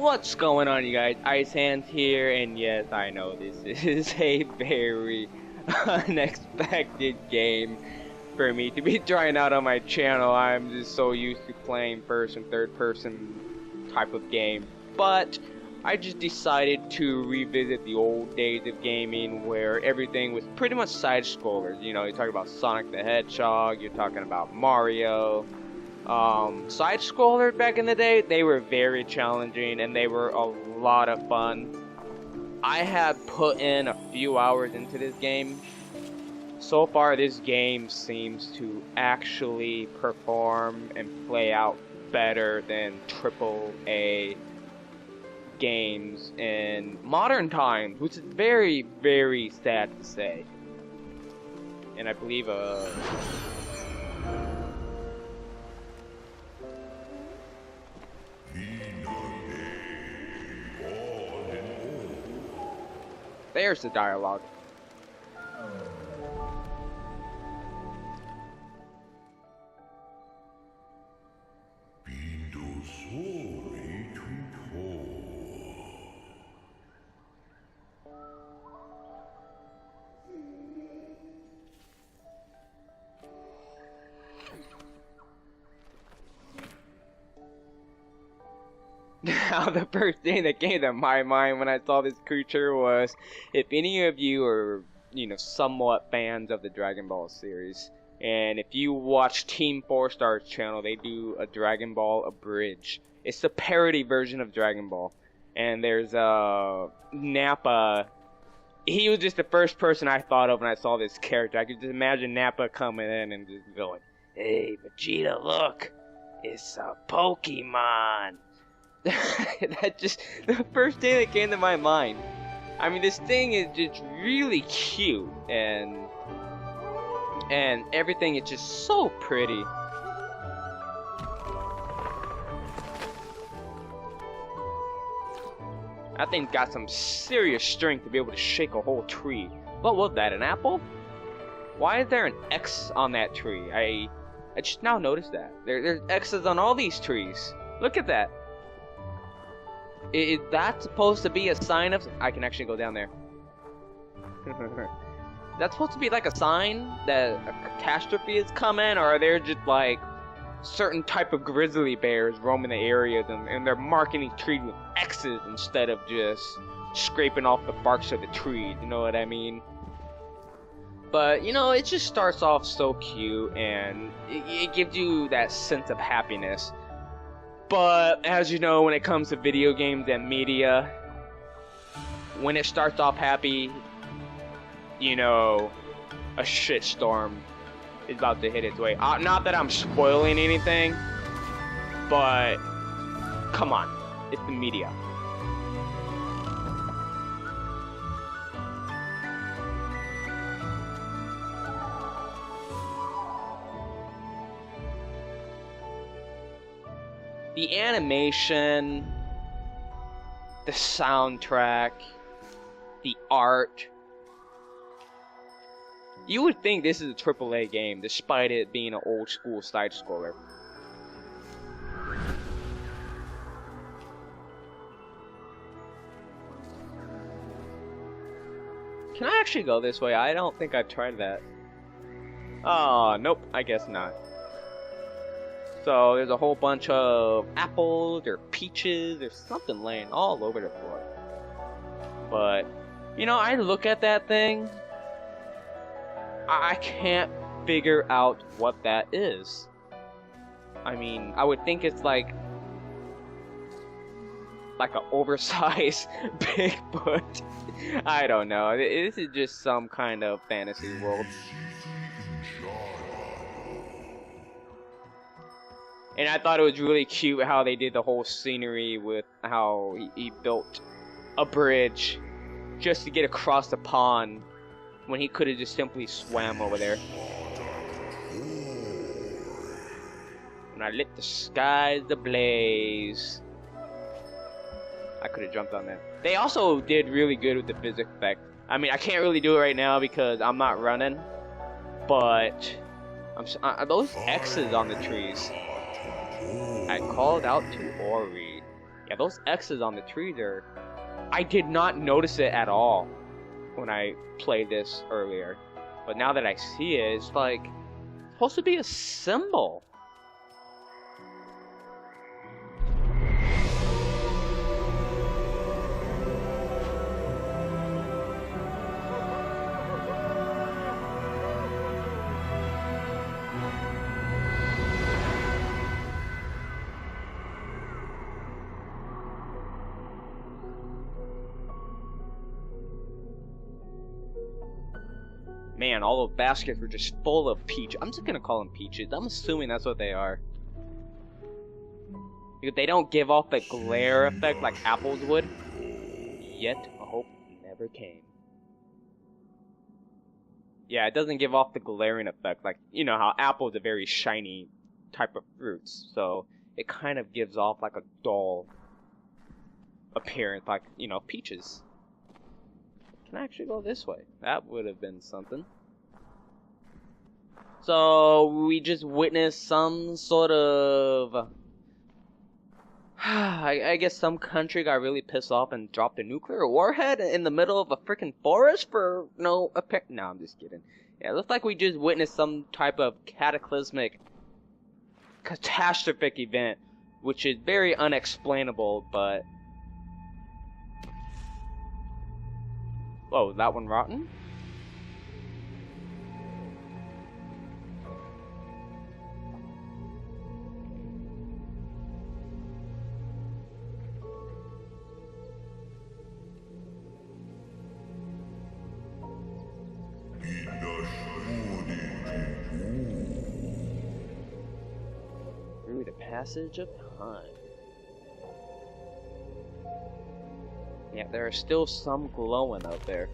What's going on, you guys? Ice Hands here, and yes, I know this is a very unexpected game for me to be trying out on my channel. I'm just so used to playing first and third person type of game, but I just decided to revisit the old days of gaming where everything was pretty much side scrollers. You know, you're talking about Sonic the Hedgehog, you're talking about Mario. Side scrollers back in the day, they were very challenging and they were a lot of fun. I had put in a few hours into this game. So far, this game seems to actually perform and play out better than AAA games in modern times, which is very, very sad to say. And I believe there's the dialogue. Now, the first thing that came to my mind when I saw this creature was, if any of you are, somewhat fans of the Dragon Ball series, and if you watch Team 4 Star's channel, they do a Dragon Ball Abridged. It's the parody version of Dragon Ball. And there's, Nappa. He was just the first person I thought of when I saw this character. I could just imagine Nappa coming in and just going, "Hey, Vegeta, look! It's a Pokemon!" That just the first thing that came to my mind. I mean, this thing is just really cute, and everything is just so pretty. That thing's got some serious strength to be able to shake a whole tree. What was that, an apple? Why is there an X on that tree? I just now noticed that. There's X's on all these trees. Look at that. Is that supposed to be a sign of... I can actually go down there. That's supposed to be like a sign that a catastrophe is coming, or are there just like certain type of grizzly bears roaming the areas and they're marking these trees with X's instead of just scraping off the barks of the trees, you know what I mean? But, it just starts off so cute and it gives you that sense of happiness. But, as you know, when it comes to video games and media, when it starts off happy, a shitstorm is about to hit its way. Not that I'm spoiling anything, but come on, it's the media. The animation, the soundtrack, the art. You would think this is a AAA game, despite it being an old school side scroller. Can I actually go this way? I don't think I've tried that. Oh, nope, I guess not. So there's a whole bunch of apples or peaches or something laying all over the floor. But, I look at that thing, I can't figure out what that is. I mean, I would think it's like an oversized Bigfoot. I don't know. This is just some kind of fantasy world. And I thought it was really cute how they did the whole scenery with how he built a bridge just to get across the pond when he could have just simply swam over there. And I lit the skies ablaze. I could have jumped on that. They also did really good with the physics effect. I mean, I can't really do it right now because I'm not running, but those X's on the trees. I called out to Ori. Yeah, those X's on the trees are... I did not notice it at all when I played this earlier. But now that I see it, it's like... It's supposed to be a symbol. Man, all those baskets were just full of peach. I'm just gonna call them peaches. I'm assuming that's what they are. Because they don't give off the glare effect like apples would. Yet, hope never came. Yeah, it doesn't give off the glaring effect. Like, you know how apples are very shiny type of fruits. So, it kind of gives off like a dull appearance, like, you know, peaches. Can I actually go this way? That would have been something. So, we just witnessed some sort of... I guess some country got really pissed off and dropped a nuclear warhead in the middle of a freaking forest for no apparent... No, I'm just kidding. Yeah, it looks like we just witnessed some type of cataclysmic, catastrophic event, which is very unexplainable, but... Whoa, that one rotten? Through the passage of time. Yeah, there are still some glowing out there.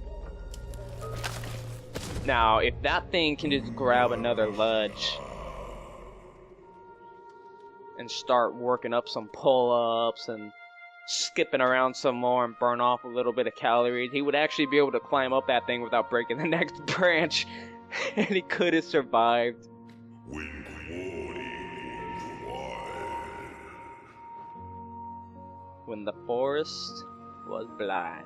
Now, if that thing can just grab another ledge and start working up some pull-ups and skipping around some more and burn off a little bit of calories, he would actually be able to climb up that thing without breaking the next branch. And he could have survived. When the forest was blind.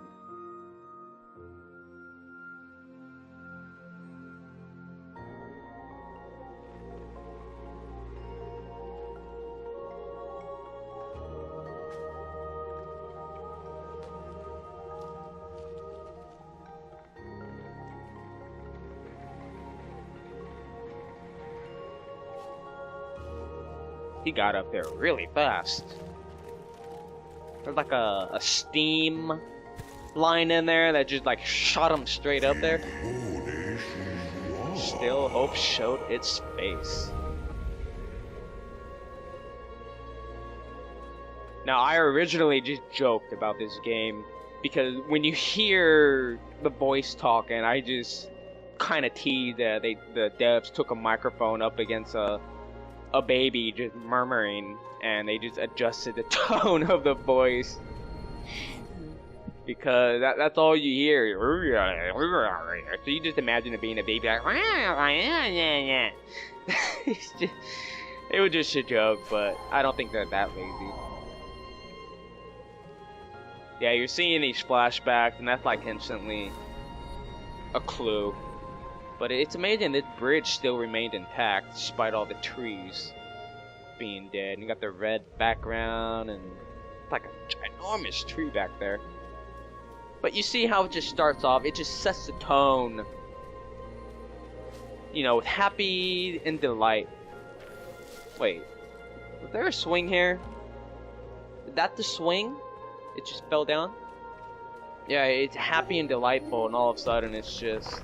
He got up there really fast. There's like a steam line in there that just like shot him straight up there. Still hope showed its face. Now, I originally just joked about this game because when you hear the voice talking, I just kind of teased that the devs took a microphone up against a baby just murmuring, and they just adjusted the tone of the voice because that's all you hear. So you just imagine it being a baby like, it was just a joke, but I don't think they're that lazy. Yeah, you're seeing these flashbacks, and that's like instantly a clue. But it's amazing this bridge still remained intact despite all the trees being dead. And you got the red background and like a ginormous tree back there. But you see how it just starts off, it just sets the tone. You know, with happy and delight. Wait, was there a swing here? Is that the swing? It just fell down? Yeah, it's happy and delightful, and all of a sudden it's just...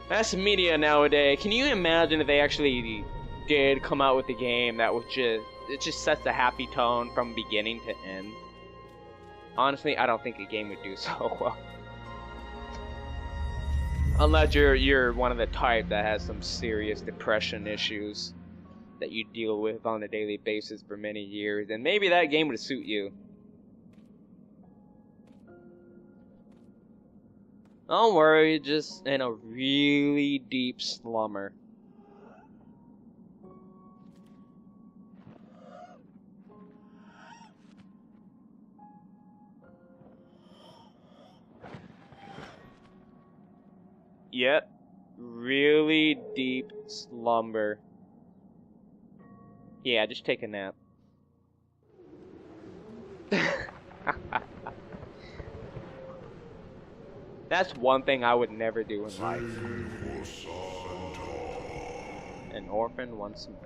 That's media nowadays. Can you imagine if they actually did come out with a game that was just... It just sets a happy tone from beginning to end? Honestly, I don't think a game would do so well. Unless you're one of the type that has some serious depression issues that you deal with on a daily basis for many years, and maybe that game would suit you. Don't worry, you're just in a really deep slumber. Yep. Really deep slumber. Yeah, just take a nap. That's one thing I would never do in life. An orphan once more.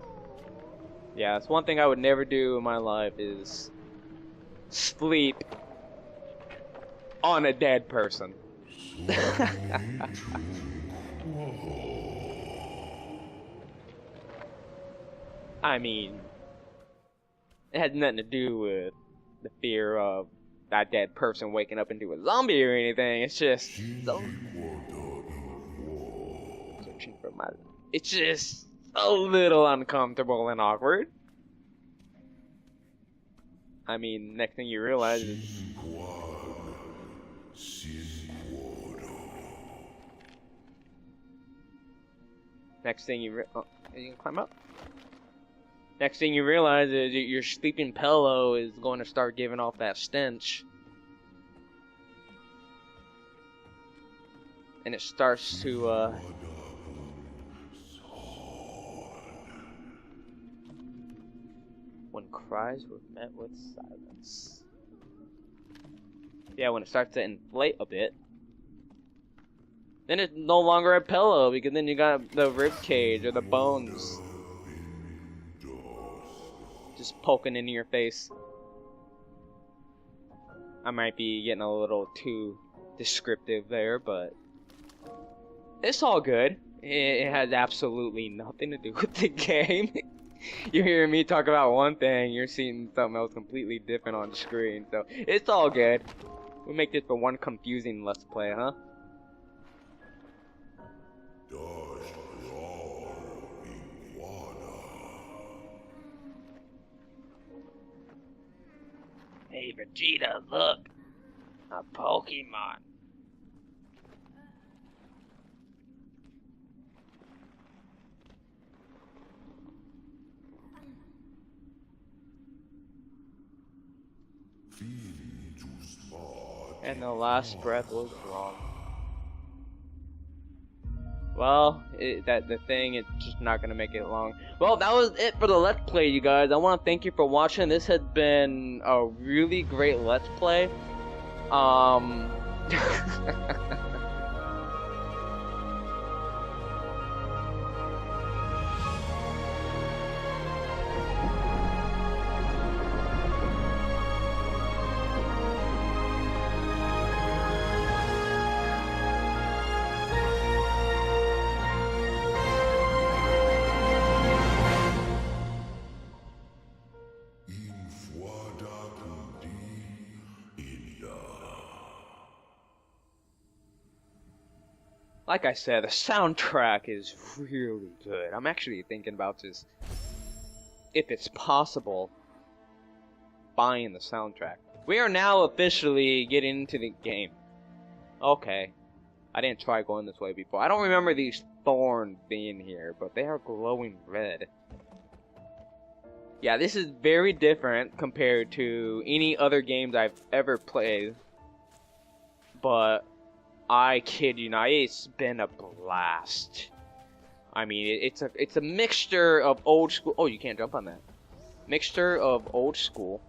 Yeah, that's one thing I would never do in my life is sleep on a dead person. I mean, it had nothing to do with the fear of that dead person waking up into a zombie or anything. It's just searching for my. It's just a little uncomfortable and awkward. I mean, next thing you realize is next thing you can climb up. Next thing you realize is your sleeping pillow is going to start giving off that stench. And it starts to, when cries were met with silence. Yeah, when it starts to inflate a bit. Then it's no longer a pillow, because then you got the rib cage or the bones just poking into your face. I might be getting a little too descriptive there, but it's all good. It has absolutely nothing to do with the game. You're hearing me talk about one thing, you're seeing something else completely different on the screen, so it's all good. We'll make this for one confusing Let's Play, huh? Hey Vegeta, look! A Pokemon! And the last breath was wrong. Well, the thing is just not gonna make it long. Well, that was it for the Let's Play, you guys. I want to thank you for watching. This has been a really great Let's Play. Like I said, the soundtrack is really good. I'm actually thinking about just, if it's possible, buying the soundtrack. We are now officially getting into the game. Okay. I didn't try going this way before. I don't remember these thorns being here, but they are glowing red. Yeah, this is very different compared to any other games I've ever played. But I kid you not, it's been a blast. I mean, it's a mixture of old school. Oh, you can't jump on that. Mixture of old school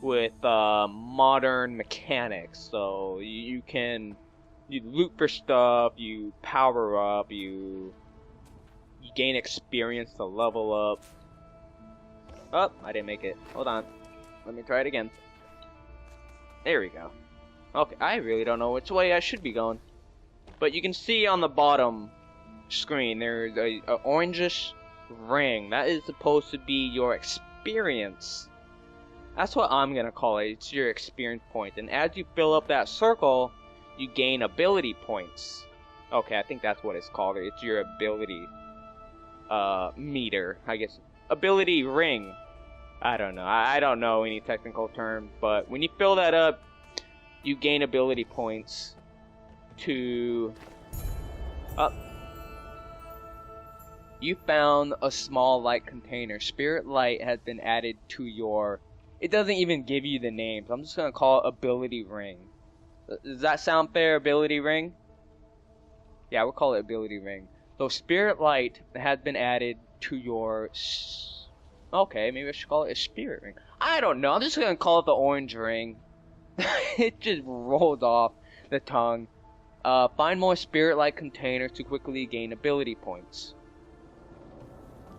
with modern mechanics. So you loot for stuff, you power up, you gain experience to level up. Oh, I didn't make it. Hold on. Let me try it again. There we go. Okay, I really don't know which way I should be going. But you can see on the bottom screen, there's a orangish ring. That is supposed to be your experience. That's what I'm gonna call it. It's your experience point. And as you fill up that circle, you gain ability points. Okay, I think that's what it's called. It's your ability meter, I guess. Ability ring. I don't know. I don't know any technical term, but when you fill that up, you gain ability points to... You found a small light container. Spirit light has been added to your... It doesn't even give you the names. I'm just going to call it ability ring. Does that sound fair? Ability ring? Yeah, we'll call it ability ring. So spirit light has been added to your... Okay, maybe I should call it a spirit ring. I don't know. I'm just gonna call it the orange ring. It just rolled off the tongue. Find more spirit light containers to quickly gain ability points.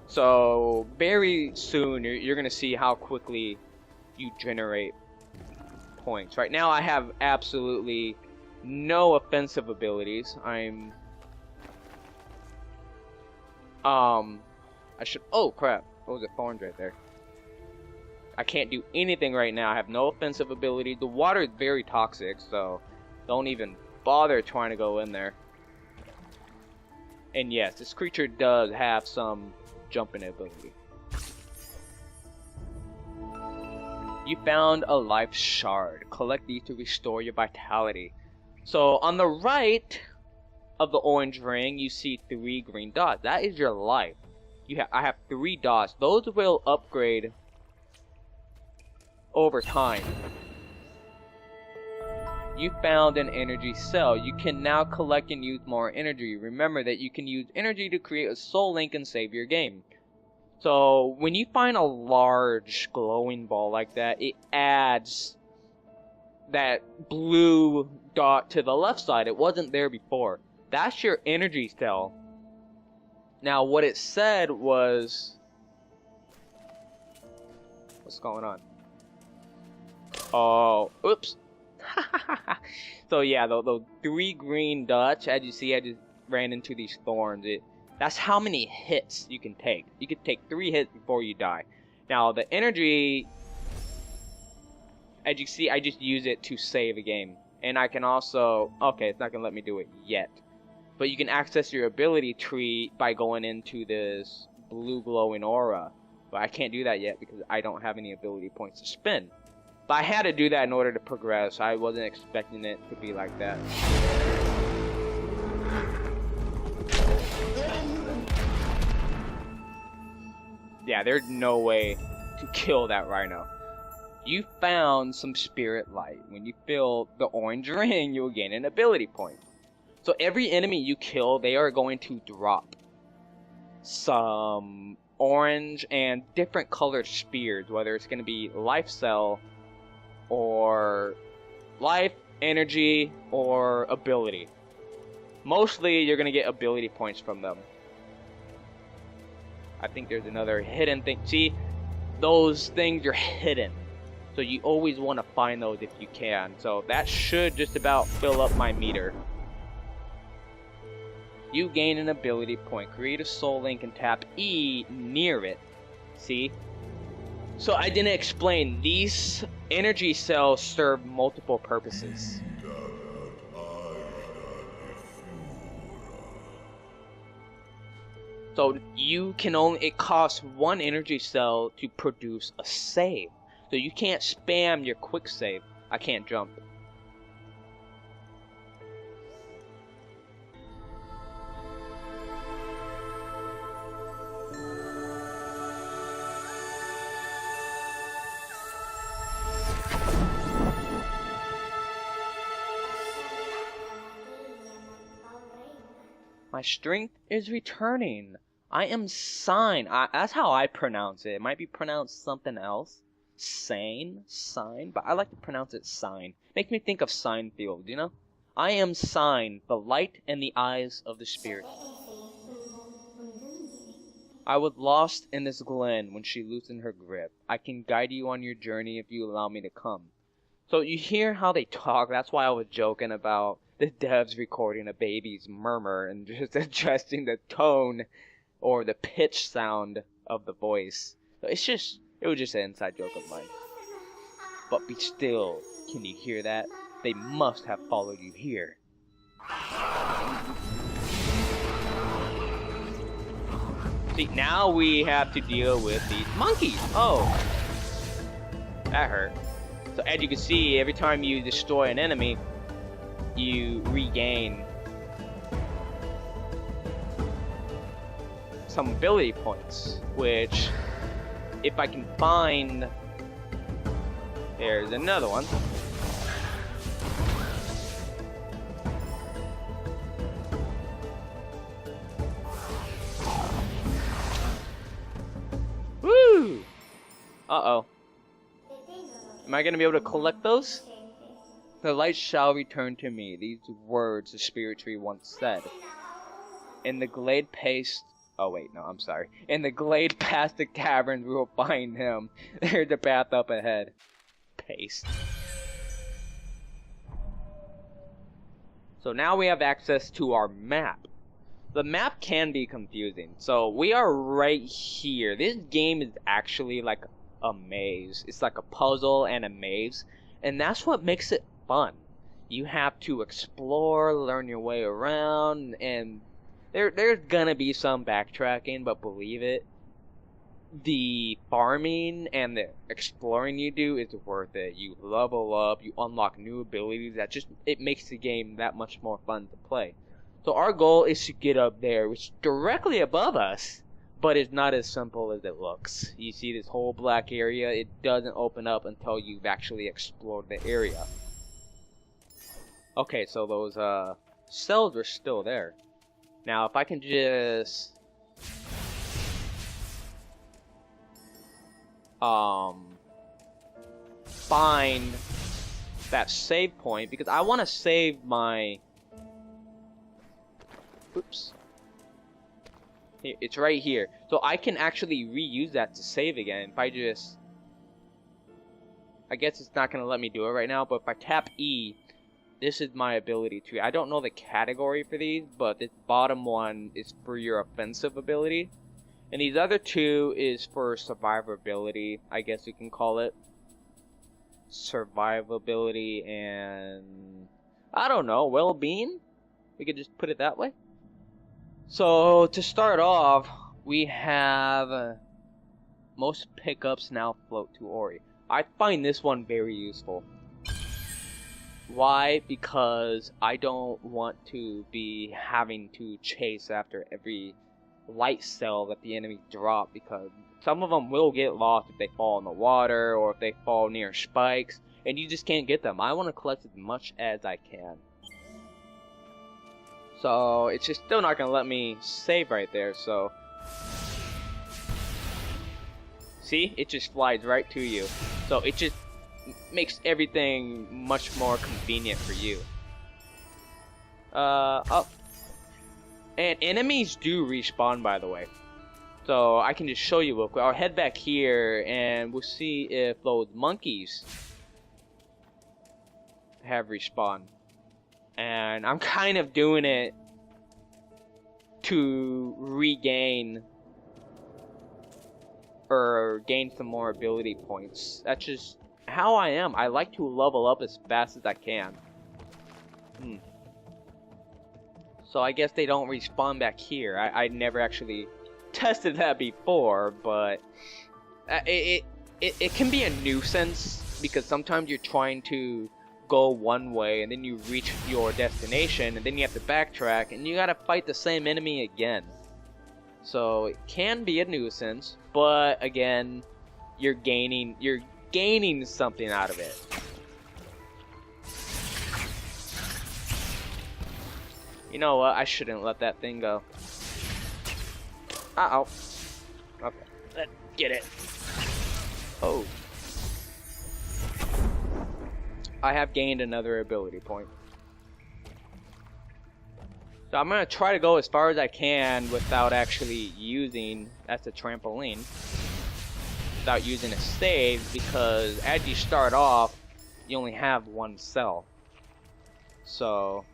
So very soon you're gonna see how quickly you generate points. Right now I have absolutely no offensive abilities. I should... Oh, crap. Those are thorns right there. I can't do anything right now. I have no offensive ability. The water is very toxic, so don't even bother trying to go in there. And yes, this creature does have some jumping ability. You found a life shard. Collect these to restore your vitality. So on the right of the orange ring, you see 3 green dots. That is your life. I have 3 dots. Those will upgrade over time. You found an energy cell. You can now collect and use more energy. Remember that you can use energy to create a soul link and save your game. So when you find a large glowing ball like that, it adds that blue dot to the left side. It wasn't there before. That's your energy cell. Now what it said was... What's going on? Oh, oops. So yeah, those 3 green dots, as you see, I just ran into these thorns. That's how many hits you can take. You can take 3 hits before you die. Now the energy, as you see, I just use it to save a game. And I can also... Okay, it's not going to let me do it yet. But you can access your ability tree by going into this blue glowing aura. But I can't do that yet because I don't have any ability points to spend. But I had to do that in order to progress. I wasn't expecting it to be like that. Yeah, there's no way to kill that rhino. You found some spirit light. When you fill the orange ring, you'll gain an ability point. So every enemy you kill, they are going to drop some orange and different colored spears, whether it's going to be life cell or life, energy, or ability. Mostly you're going to get ability points from them. I think there's another hidden thing. See, those things are hidden. So you always want to find those if you can. So that should just about fill up my meter. You gain an ability point. Create a soul link and tap E near it. See? So I didn't explain. These energy cells serve multiple purposes. So you can only... It costs 1 energy cell to produce a save. So you can't spam your quick save. I can't jump. My strength is returning. I am sane. That's how I pronounce it. It might be pronounced something else. Sane? Sign? But I like to pronounce it sign. Makes me think of Seinfeld, you know? I am sign, the light and the eyes of the spirit. I was lost in this glen when she loosened her grip. I can guide you on your journey if you allow me to come. So you hear how they talk. That's why I was joking about the devs recording a baby's murmur and just adjusting the tone or the pitch sound of the voice. So it was just an inside joke of mine. But be still. Can you hear that? They must have followed you here. See, now we have to deal with these monkeys. Oh. That hurt. So as you can see, every time you destroy an enemy, you regain some ability points, which, if I can find... There's another one. Uh-oh. Am I gonna be able to collect those? The light shall return to me. These words the spirit tree once said. In the glade past... Oh, wait, no, I'm sorry. In the glade past the caverns, we will find him. There's the path up ahead. Paste. So now we have access to our map. The map can be confusing. So we are right here. This game is actually like a maze. It's like a puzzle and a maze. And that's what makes it fun. You have to explore, learn your way around, and there's gonna be some backtracking, but believe it, the farming and the exploring you do is worth it. You level up, you unlock new abilities, it makes the game that much more fun to play. So our goal is to get up there, which is directly above us, but it's not as simple as it looks. You see this whole black area, it doesn't open up until you've actually explored the area. Okay, so those cells are still there. Now if I can just find that save point, because I want to save my... Oops. It's right here. So I can actually reuse that to save again. If I just... I guess it's not going to let me do it right now, but if I tap E, this is my ability tree. I don't know the category for these, but this bottom one is for your offensive ability. And these other two is for survivability, I guess you can call it. Survivability and... I don't know, well-being? We could just put it that way. So, to start off, we have... most pickups now float to Ori. I find this one very useful. Why? Because I don't want to be having to chase after every light cell that the enemy drop, because some of them will get lost if they fall in the water or if they fall near spikes, and you just can't get them. I want to collect as much as I can. So it's just still not going to let me save right there, so... See? It just flies right to you. So it just makes everything much more convenient for you. Oh. And enemies do respawn, by the way. So I can just show you real quick. I'll head back here and we'll see if those monkeys have respawned. And I'm kind of doing it to regain or gain some more ability points. That's just how I am. I like to level up as fast as I can. So I guess they don't respawn back here. I never actually tested that before, but it can be a nuisance, because sometimes you're trying to go one way and then you reach your destination and then you have to backtrack and you gotta fight the same enemy again. So it can be a nuisance, but again, you're gaining something out of it. You know what? I shouldn't let that thing go. Uh-oh. Okay. Let's get it. Oh. I have gained another ability point. So I'm going to try to go as far as I can without actually using... That's a trampoline. Without using a save, because as you start off, you only have one cell. So...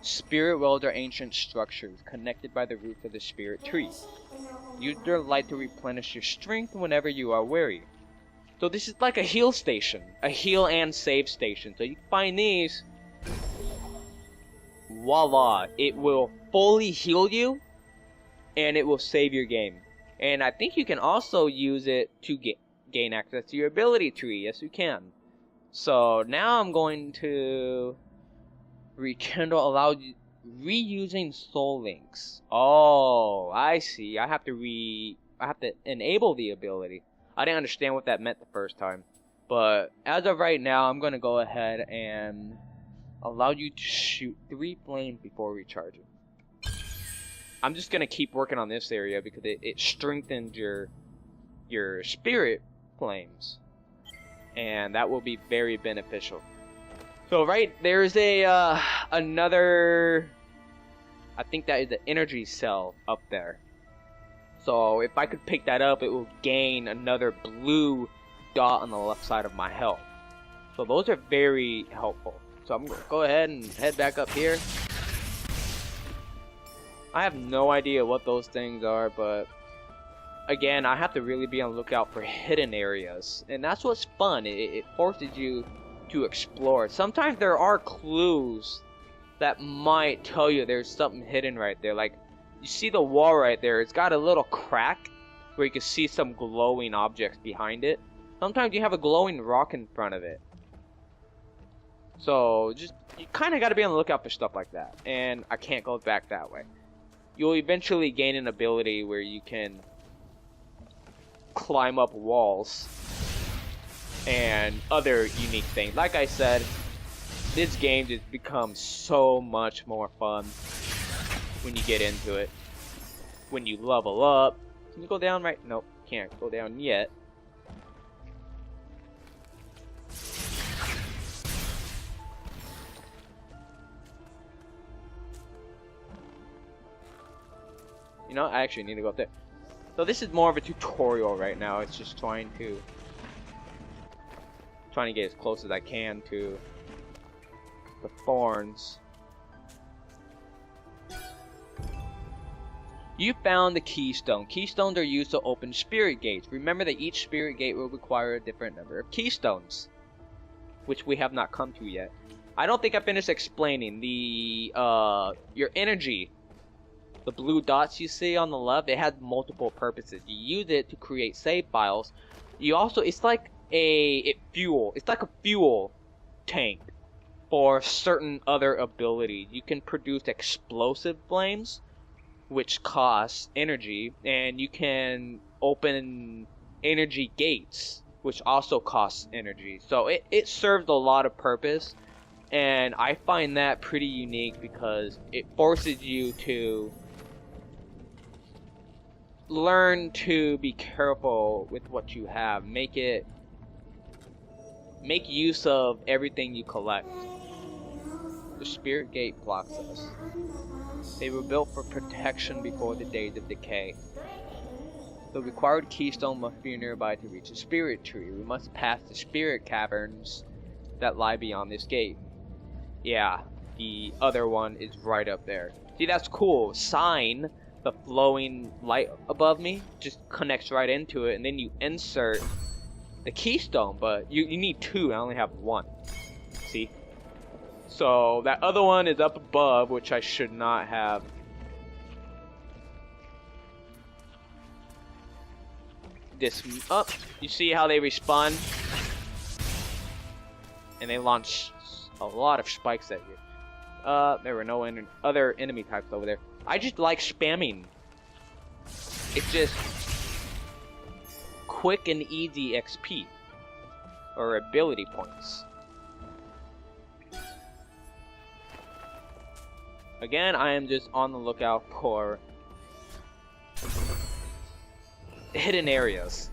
Spirit wells are ancient structures connected by the roots of the spirit tree. Use their light to replenish your strength whenever you are weary. So this is like a heal station, a heal and save station. So you find these, voila, it will fully heal you and it will save your game. And I think you can also use it to gain access to your ability tree. Yes, you can. So now I'm going to rekindle, allow reusing soul links. Oh, I see. I have to enable the ability. I didn't understand what that meant the first time. But as of right now, I'm going to go ahead and allow you to shoot 3 flames before recharging. I'm just gonna keep working on this area because it strengthens your spirit flames, and that will be very beneficial. So right there's a another, I think that is the energy cell up there. So if I could pick that up, it will gain another blue dot on the left side of my health. So those are very helpful. So I'm gonna go ahead and head back up here. I have no idea what those things are, but again, I have to really be on the lookout for hidden areas. And that's what's fun. It forces you to explore. Sometimes there are clues that might tell you there's something hidden right there. Like, you see the wall right there, it's got a little crack where you can see some glowing objects behind it. Sometimes you have a glowing rock in front of it. So, just, you kind of got to be on the lookout for stuff like that. And I can't go back that way. You'll eventually gain an ability where you can climb up walls and other unique things. Like I said, this game just becomes so much more fun when you get into it. When you level up. Can you go down right? Nope, can't go down yet. You know, I actually need to go up there. So this is more of a tutorial right now. It's just trying to get as close as I can to the thorns. You found the keystone. Keystones are used to open spirit gates. Remember that each spirit gate will require a different number of keystones, which we have not come to yet. I don't think I finished explaining the your energy. The blue dots you see on the left, it has multiple purposes. You use it to create save files. You also, it's like a fuel tank for certain other abilities. You can produce explosive flames, which costs energy, and you can open energy gates, which also costs energy. So it serves a lot of purpose, and I find that pretty unique because it forces you to learn to be careful with what you have. Make use of everything you collect. The spirit gate blocks us. They were built for protection before the days of decay. The required keystone must be nearby to reach the spirit tree. We must pass the spirit caverns that lie beyond this gate. Yeah, the other one is right up there. See, that's cool. Sign, the flowing light above me, just connects right into it, and then you insert the keystone, but you need two. I only have one. See? So that other one is up above, which I should not have. This up. You see how they respawn? And they launch a lot of spikes at you. There were no other enemy types over there. I just like spamming. It's just quick and easy XP. Or ability points. Again, I am just on the lookout for hidden areas.